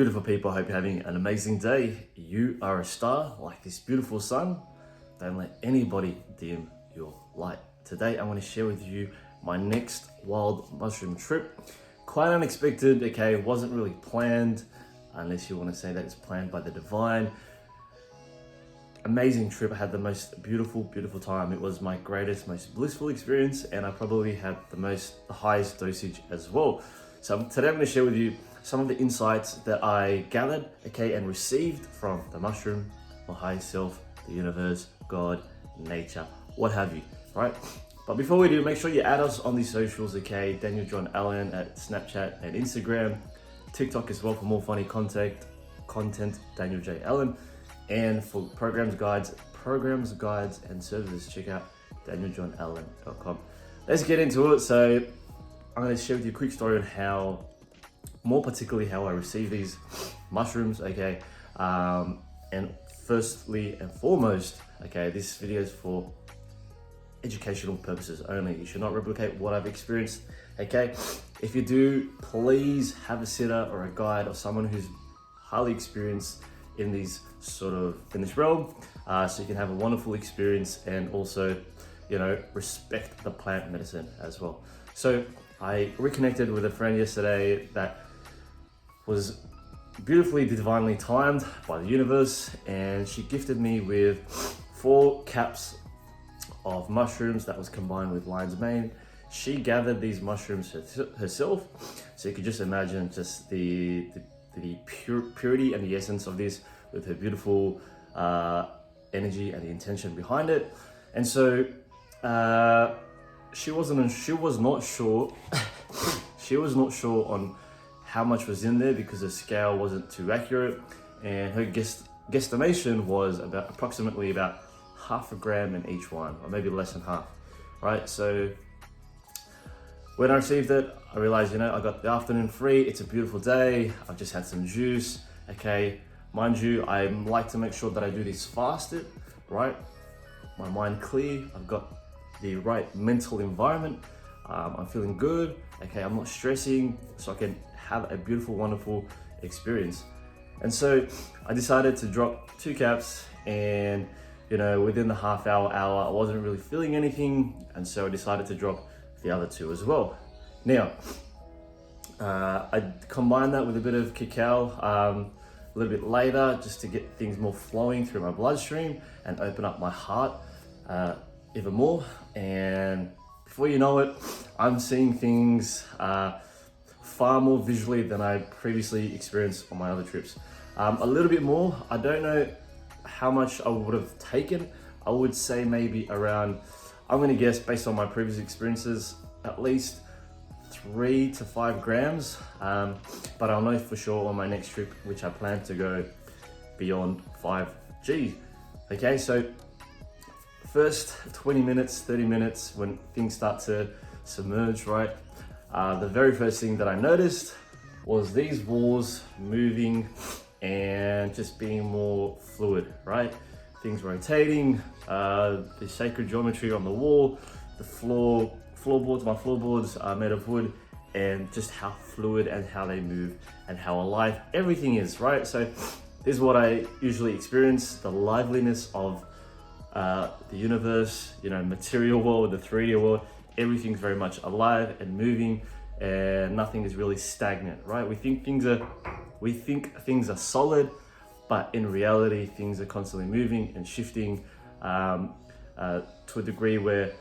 beautiful people, I hope you're having an amazing day. You are a star like this beautiful sun. Don't let anybody dim your light. Today I'm going to share with you my next wild mushroom trip. Quite unexpected, okay, wasn't really planned, unless you want to say that it's planned by the divine. Amazing trip. I had the most beautiful time. It was my greatest, most blissful experience, and I probably had the highest dosage as well. So today I'm going to share with you some of the insights that I gathered, okay, and received from the mushroom, my higher self, the universe, God, nature, what have you, right? But before we do, make sure you add us on these socials, okay? Daniel John Allen at Snapchat and Instagram, TikTok as well for more funny content, Daniel J. Allen. And for programs, guides, and services, check out danieljohnallen.com. Let's get into it. So I'm going to share with you a quick story on how, more particularly how I receive these mushrooms, okay? And firstly and foremost, okay, this video is for educational purposes only. You should not replicate what I've experienced, okay? If you do, please have a sitter or a guide or someone who's highly experienced in these in this realm, so you can have a wonderful experience and also, you know, respect the plant medicine as well. So I reconnected with a friend yesterday that was beautifully, divinely timed by the universe, and she gifted me with 4 caps of mushrooms that was combined with lion's mane. She gathered these mushrooms herself, so you could just imagine just the purity and the essence of this with her beautiful energy and the intention behind it. And so she was not sure she was not sure on how much was in there because the scale wasn't too accurate, and her guesstimation was approximately about half a gram in each one, or maybe less than half, right? So when I received it, I realized, you know, I got the afternoon free. It's a beautiful day. I've just had some juice, okay? Mind you, I like to make sure that I do this fasted, right? My mind clear. I've got the right mental environment. I'm feeling good, okay? I'm not stressing, so I can have a beautiful, wonderful experience. And so I decided to drop 2 caps, and, you know, within the half hour, I wasn't really feeling anything, and so I decided to drop the other 2 as well. Now, I combined that with a bit of cacao a little bit later, just to get things more flowing through my bloodstream and open up my heart even more. And before you know it, I'm seeing things far more visually than I previously experienced on my other trips. A little bit more. I don't know how much I would have taken. I would say maybe around, I'm gonna guess based on my previous experiences, at least 3 to 5 grams. But I'll know for sure on my next trip, which I plan to go beyond 5 G. Okay, so first 20 minutes, 30 minutes, when things start to submerge, right? The very first thing that I noticed was these walls moving and just being more fluid, right? Things rotating, the sacred geometry on the wall, the floorboards, my floorboards are made of wood, and just how fluid and how they move and how alive everything is, right? So this is what I usually experience, the liveliness of the universe, you know, material world, the 3D world. Everything's very much alive and moving, and nothing is really stagnant, right? We think things are solid, but in reality, things are constantly moving and shifting to a degree where,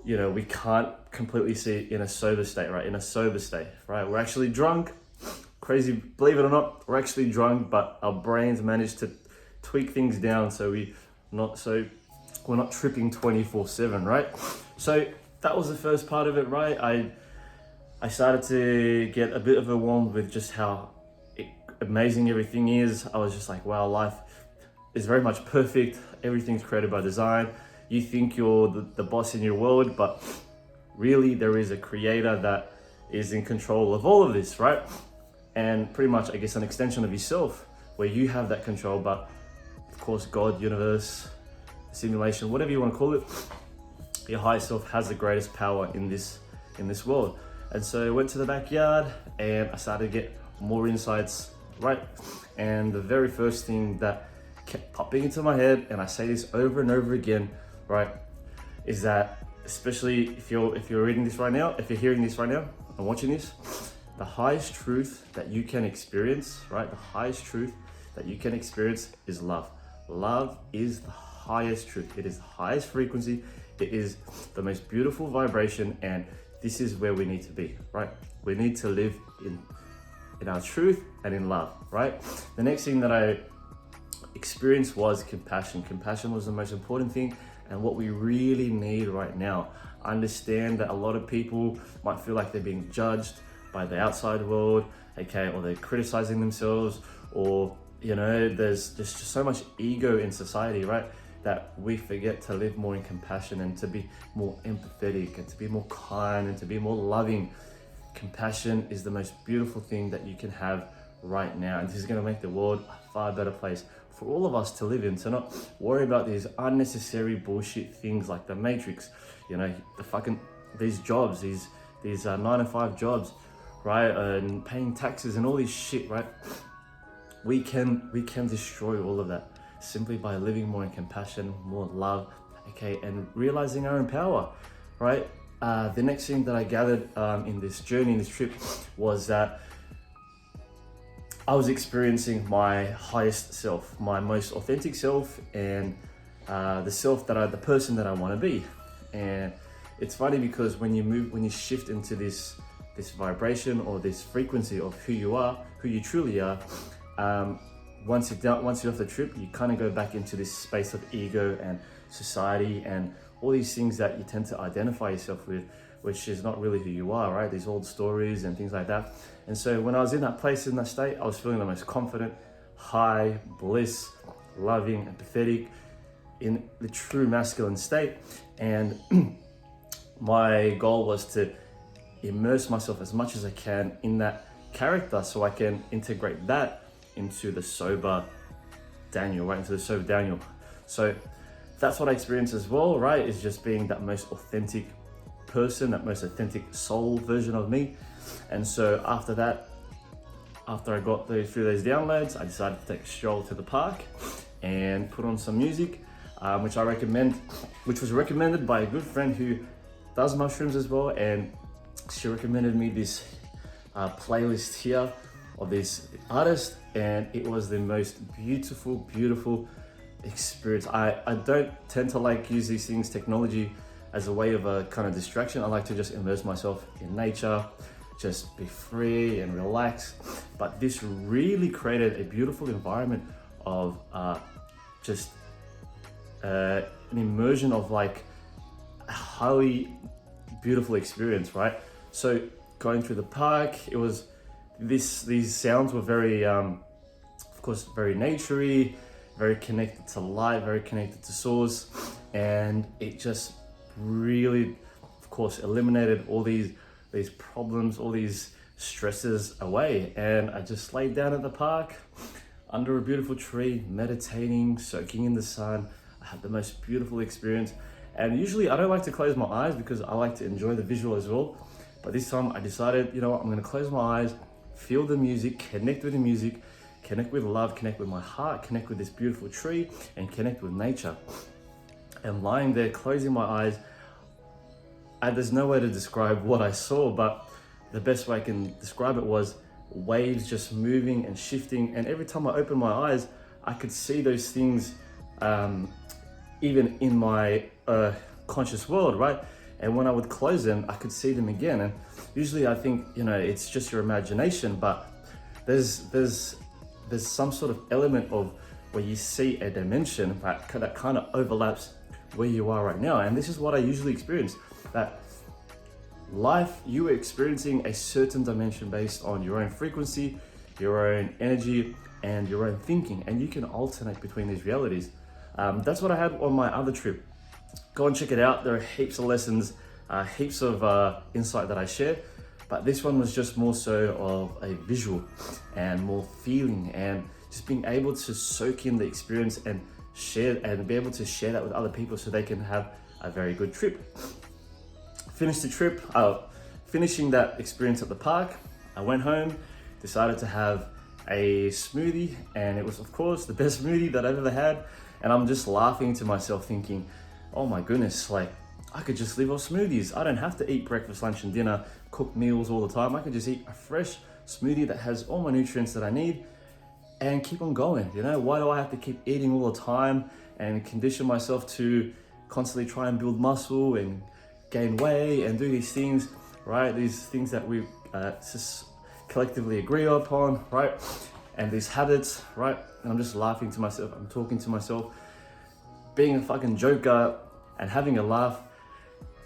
you know, we can't completely see it in a sober state, right? In a sober state, right? We're actually drunk. Crazy, believe it or not, we're actually drunk, but our brains manage to tweak things down so we're not tripping 24/7, right? So that was the first part of it, right? I started to get a bit overwhelmed with just how amazing everything is. I was just like, wow, life is very much perfect. Everything's created by design. You think you're the boss in your world, but really there is a creator that is in control of all of this, right? And pretty much, I guess, an extension of yourself where you have that control, but of course, God, universe, simulation, whatever you want to call it, your higher self has the greatest power in this world. And so I went to the backyard and I started to get more insights right? And the very first thing that kept popping into my head, and I say this over and over again, right, is that, especially if you're reading this right now, if you're hearing this right now and watching this, the highest truth that you can experience, right? The highest truth that you can experience is love. Love is the highest truth. It is the highest frequency. It is the most beautiful vibration, and this is where we need to be, right? We need to live in our truth and in love, right? The next thing that I experienced was compassion. Compassion was the most important thing, and what we really need right now. I understand that a lot of people might feel like they're being judged by the outside world, okay, or they're criticizing themselves, or there's just so much ego in society, right? That we forget to live more in compassion and to be more empathetic and to be more kind and to be more loving. Compassion is the most beautiful thing that you can have right now, and this is going to make the world a far better place for all of us to live in. To not worry about these unnecessary bullshit things like the Matrix, these jobs, these 9-to-5 jobs, right, and paying taxes and all this shit, right? We can destroy all of that simply by living more in compassion, more love, okay, and realizing our own power, right? The next thing that I gathered in this journey, in this trip, was that I was experiencing my highest self, my most authentic self, and the person that I want to be. And it's funny because when you shift into this vibration or this frequency of who you are, who you truly are, once you're off the trip, you kind of go back into this space of ego and society and all these things that you tend to identify yourself with, which is not really who you are, right? These old stories and things like that. And so when I was in that place, in that state, I was feeling the most confident, high, bliss, loving, empathetic, in the true masculine state. And my goal was to immerse myself as much as I can in that character so I can integrate that into the sober Daniel, right? Into the sober Daniel. So that's what I experienced as well, right? Is just being that most authentic person, that most authentic soul version of me. And so after that, after I got through those downloads, I decided to take a stroll to the park and put on some music, which was recommended by a good friend who does mushrooms as well. And she recommended me this playlist here of this artist, and it was the most beautiful experience. I don't tend to use these things, technology, as a way of a kind of distraction. I like to just immerse myself in nature, just be free and relax. But this really created a beautiful environment of just an immersion of a highly beautiful experience, right? So going through the park, it was these sounds were very, of course, very naturey, very connected to light, very connected to source, and it just really, of course, eliminated all these problems, all these stresses away. And I just laid down at the park under a beautiful tree, meditating, soaking in the sun. I had the most beautiful experience. And usually I don't like to close my eyes because I like to enjoy the visual as well. But this time I decided, you know what, I'm gonna close my eyes, feel the music, connect with the music, connect with love, connect with my heart, connect with this beautiful tree, and connect with nature. And lying there, closing my eyes, there's no way to describe what I saw, but the best way I can describe it was waves just moving and shifting. And every time I opened my eyes, I could see those things even in my conscious world, right? And when I would close them, I could see them again. And usually I think, it's just your imagination, but there's some sort of element of where you see a dimension that kind of overlaps where you are right now. And this is what I usually experience, that life, you are experiencing a certain dimension based on your own frequency, your own energy, and your own thinking, and you can alternate between these realities. That's what I had on my other trip. Go and check it out. There are heaps of lessons, heaps of insight that I shared, but this one was just more so of a visual and more feeling, and just being able to soak in the experience and share, and be able to share that with other people so they can have a very good trip. Finished the trip, finishing that experience at the park, I went home, decided to have a smoothie, and it was, of course, the best smoothie that I've ever had. And I'm just laughing to myself thinking, oh my goodness, like I could just live off smoothies. I don't have to eat breakfast, lunch and dinner, cook meals all the time. I could just eat a fresh smoothie that has all my nutrients that I need and keep on going. You know, why do I have to keep eating all the time and condition myself to constantly try and build muscle and gain weight and do these things, right? These things that we just collectively agree upon, right? And these habits, right? And I'm just laughing to myself. I'm talking to myself, being a fucking joker and having a laugh.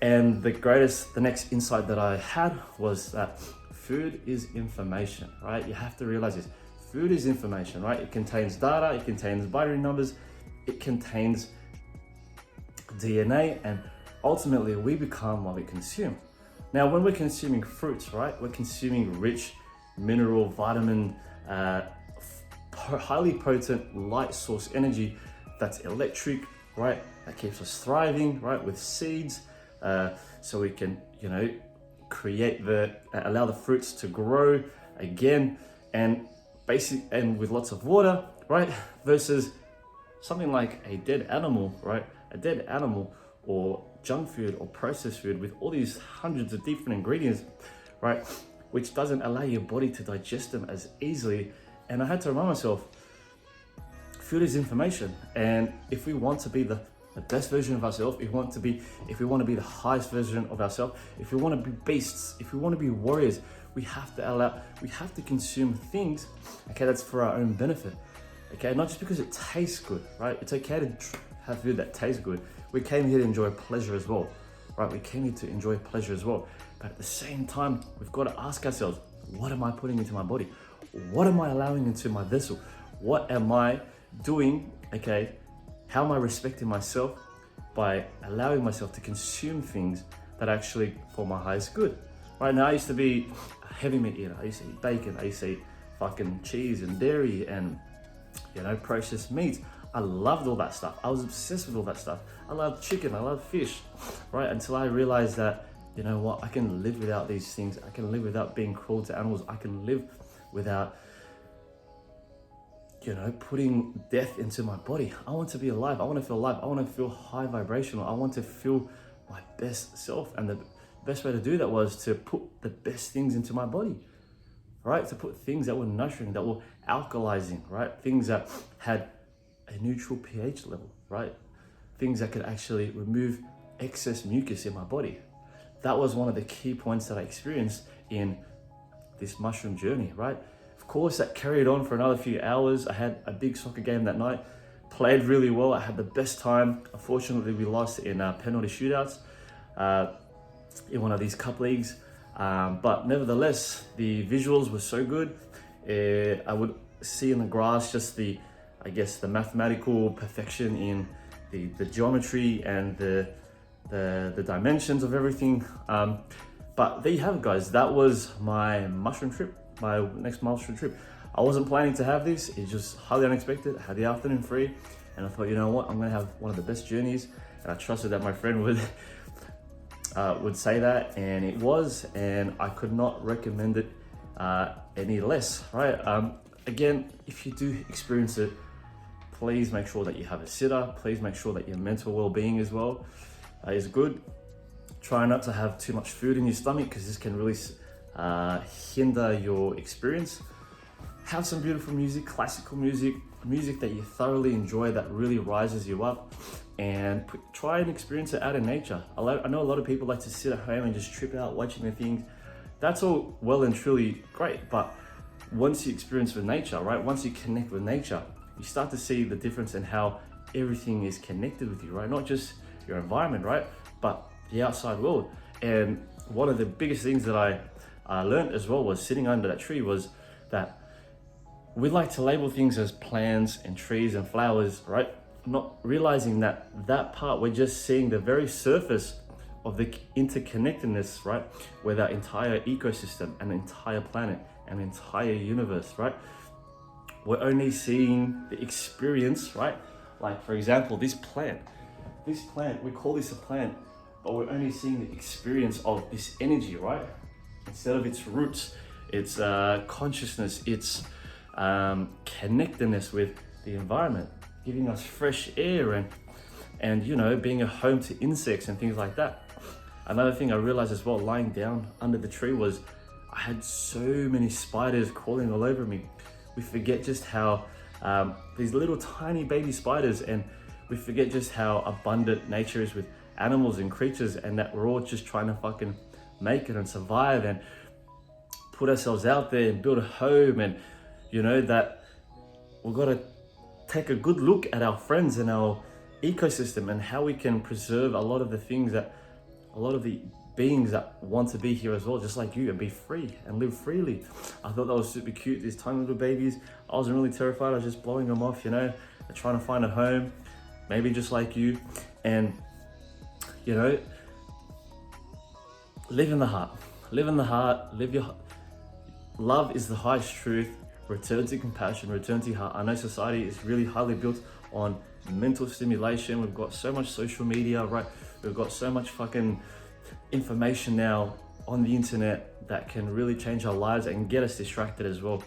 And the next insight that I had was that food is information, right? You have to realize this. Food is information, right? It contains data, it contains binary numbers, it contains DNA, and ultimately we become what we consume. Now, when we're consuming fruits, right? We're consuming rich mineral, vitamin, highly potent light source energy that's electric, right? That keeps us thriving, right? With seeds, so we can, allow the fruits to grow again, and with lots of water, right? Versus something like a dead animal, right? A dead animal or junk food or processed food with all these hundreds of different ingredients, right? Which doesn't allow your body to digest them as easily. And I had to remind myself, food is information. And if we want to be the best version of ourselves, if we want to be the highest version of ourselves, if we want to be beasts, if we want to be warriors, we have to consume things, okay, that's for our own benefit, okay? Not just because it tastes good, right? It's okay to have food that tastes good. We came here to enjoy pleasure as well, right? We came here to enjoy pleasure as well. But at the same time, we've got to ask ourselves, what am I putting into my body? What am I allowing into my vessel? What am I doing, okay? How am I respecting myself by allowing myself to consume things that actually for my highest good? Right now, I used to be a heavy meat eater. I used to eat bacon. I used to eat fucking cheese and dairy and, processed meats. I loved all that stuff. I was obsessed with all that stuff. I loved chicken. I loved fish, right? Until I realized that, you know what? I can live without these things. I can live without being cruel to animals. I can live without, putting death into my body. I want to be alive. I want to feel alive. I want to feel high vibrational. I want to feel my best self. And the best way to do that was to put the best things into my body, right? To put things that were nurturing, that were alkalizing, right? Things that had a neutral pH level, right? Things that could actually remove excess mucus in my body. That was one of the key points that I experienced in this mushroom journey, right? Of course, that carried on for another few hours. I had a big soccer game that night, played really well. I had the best time. Unfortunately, we lost in penalty shootouts in one of these cup leagues. But nevertheless, the visuals were so good. I would see in the grass just the mathematical perfection in the geometry and the dimensions of everything. But there you have it, guys. That was my mushroom trip, my next mushroom trip. I wasn't planning to have this. It's just highly unexpected. I had the afternoon free and I thought, you know what? I'm gonna have one of the best journeys. And I trusted that my friend would say that, and it was, and I could not recommend it any less, right? Again, if you do experience it, please make sure that you have a sitter. Please make sure that your mental well-being as well is good. Try not to have too much food in your stomach because this can really hinder your experience. Have some beautiful music, classical music, music that you thoroughly enjoy, that really rises you up, and try and experience it out in nature. I know a lot of people like to sit at home and just trip out watching their things. That's all well and truly great, but once you experience with nature, right? Once you connect with nature, you start to see the difference in how everything is connected with you, right? Not just your environment, right? But the outside world. And one of the biggest things that I learned as well was sitting under that tree was that we like to label things as plants and trees and flowers, right? Not realizing that part, we're just seeing the very surface of the interconnectedness, right? With our entire ecosystem, an entire planet, an entire universe, right? We're only seeing the experience, right? Like for example, this plant, we call this a plant, but we're only seeing the experience of this energy, right? Instead of its roots, its consciousness, its connectedness with the environment, giving us fresh air and you know, being a home to insects and things like that. Another thing I realized as well, lying down under the tree, was I had so many spiders crawling all over me. We forget just how these little tiny baby spiders, and we forget just how abundant nature is with animals and creatures, and that we're all just trying to fucking make it and survive and put ourselves out there and build a home. And you know, that we've got to take a good look at our friends and our ecosystem and how we can preserve a lot of the things that a lot of the beings that want to be here as well, just like you, and be free and live freely. I thought that was super cute, these tiny little babies. I wasn't really terrified, I was just blowing them off, you know. They're trying to find a home, maybe just like you. And you know, live in the heart, live your love is the highest truth. Return to compassion, return to your heart. I know society is really highly built on mental stimulation. We've got so much social media, right? We've got so much fucking information now on the internet that can really change our lives and get us distracted as well.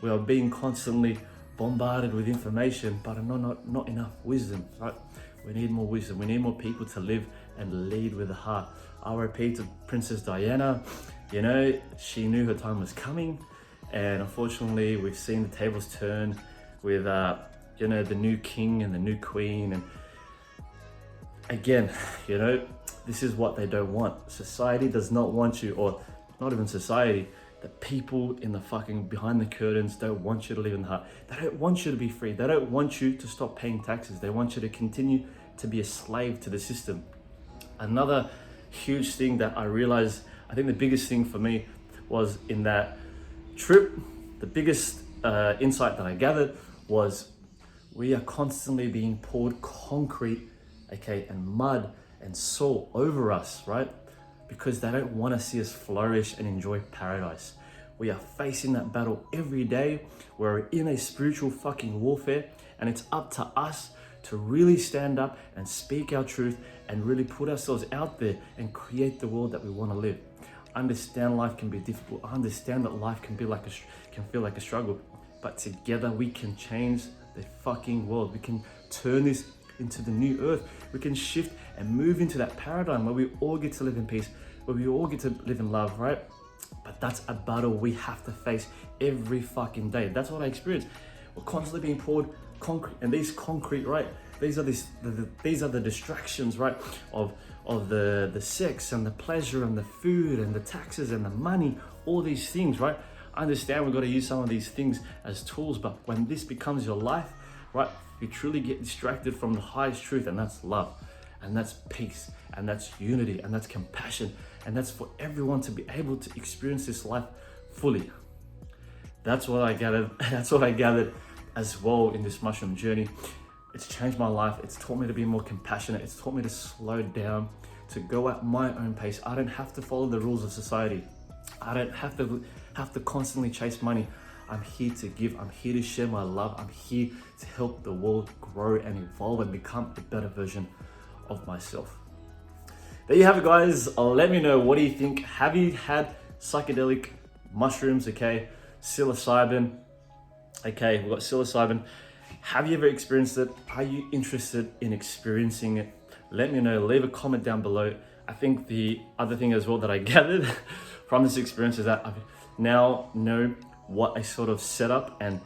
We are being constantly bombarded with information, but not enough wisdom, right? We need more wisdom. We need more people to live and lead with the heart. RIP to Princess Diana. You know, she knew her time was coming, and unfortunately we've seen the tables turn with you know, the new king and the new queen. And again, you know, this is what they don't want. Society does not want you, or not even society, the people in the fucking behind the curtains don't want you to live in the heart. They don't want you to be free. They don't want you to stop paying taxes. They want you to continue to be a slave to the system. Another huge thing that I realized, I think the biggest thing for me was in that trip, the biggest insight that I gathered was we are constantly being poured concrete, okay, and mud and salt over us, right? Because they don't want to see us flourish and enjoy paradise. We are facing that battle every day. We're in a spiritual fucking warfare, and it's up to us to really stand up and speak our truth and really put ourselves out there and create the world that we want to live. I understand life can be difficult. I understand that life can feel like a struggle, but together we can change the fucking world. We can turn this into the new earth. We can shift and move into that paradigm where we all get to live in peace, where we all get to live in love, right? But that's a battle we have to face every fucking day. That's what I experience. We're constantly being poured concrete, and these concrete, right? These are the distractions, right? Of the sex and the pleasure and the food and the taxes and the money, all these things, right? I understand we've got to use some of these things as tools, but when this becomes your life, right, you truly get distracted from the highest truth, and that's love, and that's peace, and that's unity, and that's compassion, and that's for everyone to be able to experience this life fully. That's what I gathered. That's what I gathered as well in this mushroom journey. It's changed my life. It's taught me to be more compassionate. It's taught me to slow down, to go at my own pace. I don't have to follow the rules of society. I don't have to constantly chase money. I'm here to give. I'm here to share my love. I'm here to help the world grow and evolve and become a better version of myself. There you have it, guys. Let me know, what do you think? Have you had psychedelic mushrooms? Okay, psilocybin. Okay, we've got psilocybin. Have you ever experienced it? Are you interested in experiencing it? Let me know. Leave a comment down below. I think the other thing as well that I gathered from this experience is that I now know what a sort of setup and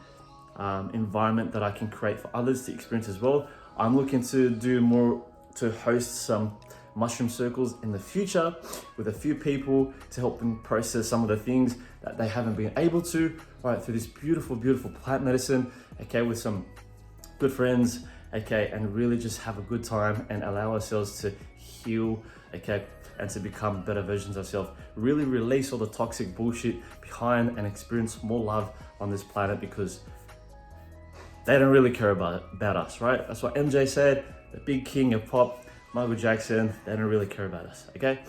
environment that I can create for others to experience as well. I'm looking to do more, to host some mushroom circles in the future with a few people to help them process some of the things that they haven't been able to, right, through this beautiful, beautiful plant medicine, okay, with some good friends, okay, and really just have a good time and allow ourselves to heal, okay, and to become better versions of ourselves. Really release all the toxic bullshit behind and experience more love on this planet, because they don't really care about us, right? That's what MJ said, the big king of pop, Michael Jackson. They don't really care about us, okay?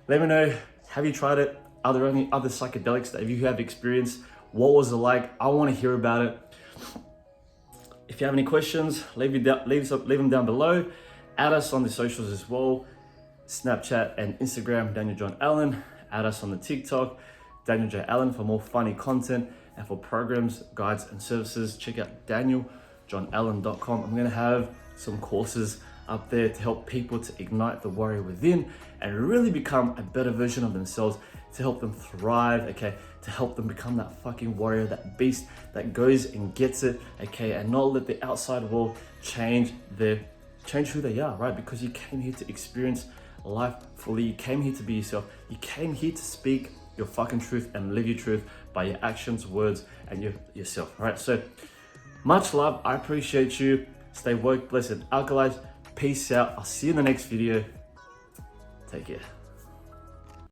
Let me know, have you tried it? Are there any other psychedelics that you have experienced? What was it like? I want to hear about it. If you have any questions, leave them down below. Add us on the socials as well, Snapchat and Instagram, Daniel John Allen. Add us on the TikTok, Daniel J. Allen, for more funny content. And for programs, guides, and services, check out danieljohnallen.com. I'm gonna have some courses up there to help people to ignite the warrior within and really become a better version of themselves, to help them thrive, okay, to help them become that fucking warrior, that beast that goes and gets it, okay, and not let the outside world change who they are, right? Because you came here to experience life fully. You came here to be yourself. You came here to speak your fucking truth and live your truth by your actions, words, and yourself, all right? So much love. I appreciate you. Stay woke, blessed, and alkalized. Peace out. I'll see you in the next video. Take care.